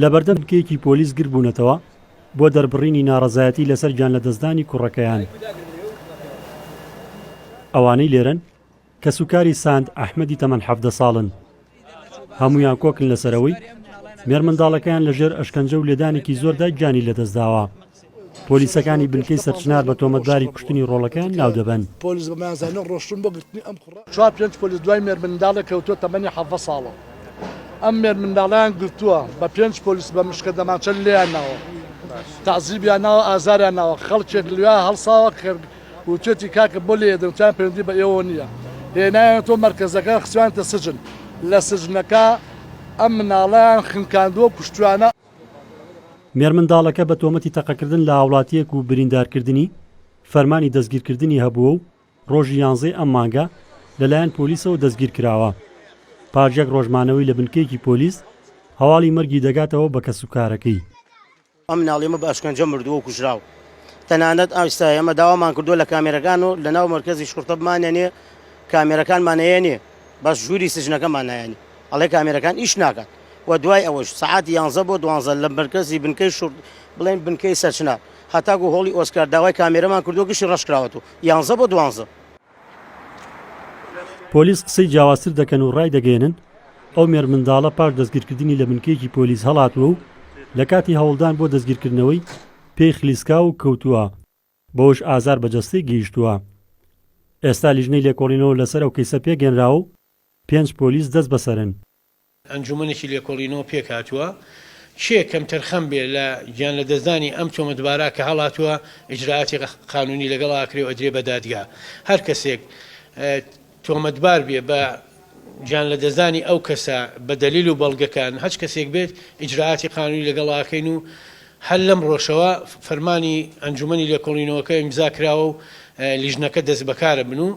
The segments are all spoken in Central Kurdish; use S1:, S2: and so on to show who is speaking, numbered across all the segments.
S1: لەبەردەم بنکەیەکی پۆلیس گربوونەتەوە بۆ دەربڕینی ناڕەزایەتی لەسەر گیان لە دەستدانی کوڕەکەیان. ئەوانەی لێرەن کە سوکاری ساند ئەحمەدی تەمەن 17 ساڵن، هەمویان کۆکن لەسەرەوەی مێرمنداڵەکەیان لەژێر ئەشکەنجە و لێدانێکی زۆردا گیانی لەدەستداوە. پۆلیسەکانی بنکەی سەرچنار بە تۆمەتباری کوشتنی ڕۆڵەکەیان ناو دەبەن.
S2: پۆلیس بەمازانە ڕۆشتون بۆ گرتنی ئەم کوڕە. 4-5 پۆلیس دوای مێرمنداڵە کەوتووە تەمەنی 17 ساڵە. ئەم مێرمنداڵیان گرتووە بە 5 پۆلیس بە مشکە دەمانچە لێیانناوە، تەعزیبیانناوە، ئازاریانناوە، خەڵکێک لێوە هەڵساوە کرد وتێتی کاکە بۆ لێدەوتیان پەیوەندی بە ئێوە نییە، هێنایەوە مەرکەزەکە خچوانتە سجن. لە سجنەکە ئەم مناڵیان خنکاندووە کوشتوانە.
S1: مێرمنداڵەکە بە تۆمەتی تەقەکردن لە هاوڵاتیەک و بریندارکردنی فەرمانی دەستگیرکردنی هەبووە و ڕۆژی 11 ئەم مانگە لەلایەن پۆلیسەوە دەستگیر کراوە. پاژێک ڕۆژمانەوەی لە بنکەیەکی پۆلیس هەواڵی مەرگی دەگاتەوە بە کەسوکارەکەی.
S3: ئەم مناڵیمە بە ئەشکەنجە مردووە و کوژراوە. تەنانەت ئاستا ئێمە داوامان کردووە لە کامێرەکان و لە ناو مەرکەزی شورتە بمانێنێ، کامێرەکانمانەیەنێ، بەس ژووری سجنەکەمانایەنی، ئەڵێ کامێرەکان ئیش ناکات. و دوای ئەوەش سعات 11 بۆ 12 لە مرکزی بنکەی شورت بڵێن بنکەی سەرچنار هەتاکو هۆڵی ئۆسکار داوای کامێرەمان کردو گشتی ڕەشکراوەت و 11 بۆ 12.
S1: پۆلیس قسەی جیاوازتر دەکەن و ڕای دەگەێنن ئەو مێرمنداڵە پاش دەستگیرکردنی لە بنکەیەکی پۆلیس هەڵاتووە و لە کاتی هەوڵدان بۆ دەستگیرکردنەوەی پێی خلیسکا و کەوتووە، بۆش ئازار بەجەستەی گەیشتووە. ئێستا لیژنەی لێکۆڵینەوە لەسەر ئەو کەیسە پێگەێنراوە و 5 پۆلیس دەست بەسەرن.
S4: ئەنجومەنێکی لێکۆڵینەوە پێکهاتووە چێ کەم تەرخەم بێ لە گیان لە دەستدانی ئەم تۆمەتبارە کە هەڵاتووە ئیجراعاتی قانونی لەگەڵ ئاکرێ و ئەدرێ بە دادگا. هەر کەسێک تۆمەتبار بێ بە گیان لە دەستدانی ئەو کەسە بە دەلیل و بەڵگەکان، هەچ کەسێک بێت ئیجراعاتی قانونی لەگەڵ ئاکەین و هەر لەم ڕۆژەوە فەرمانی ئەنجومەنی لێکۆڵینەوەکە ئیمزا کراوە و لیژنەکە دەست بەکارە بن و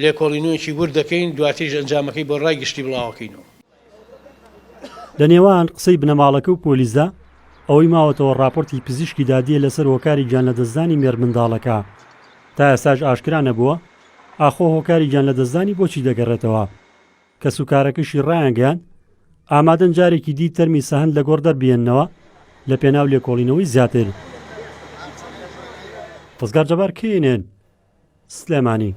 S4: لێکۆڵینەوەیەکی ور دەکەین، دواتریش ئەنجامەکەی بۆ ڕای گشتی بڵاوەکەینەوە.
S1: لە نێوان قسەی بنەماڵەکە و پۆلیسدا ئەوەی ماوەتەوە راپۆرتی پزیشکی دادیە لەسەر هۆکاری گیان لە دەستدانی مێرمنداڵەکە. تا ئێستاش ئاشکرا نەبووە ئاخۆ هۆکاری گیان لە دەستدانی بۆچی دەگەڕێتەوە. کە سوکارەکەشی ڕایانگەیان ئامادەن جارێکی دی تەرمی سەهەند لە گۆڕ دەربێننەوە لە پێناو لێکۆڵینەوەی زیاتر. ڕزگار جەبار کێنێن سلێمانی.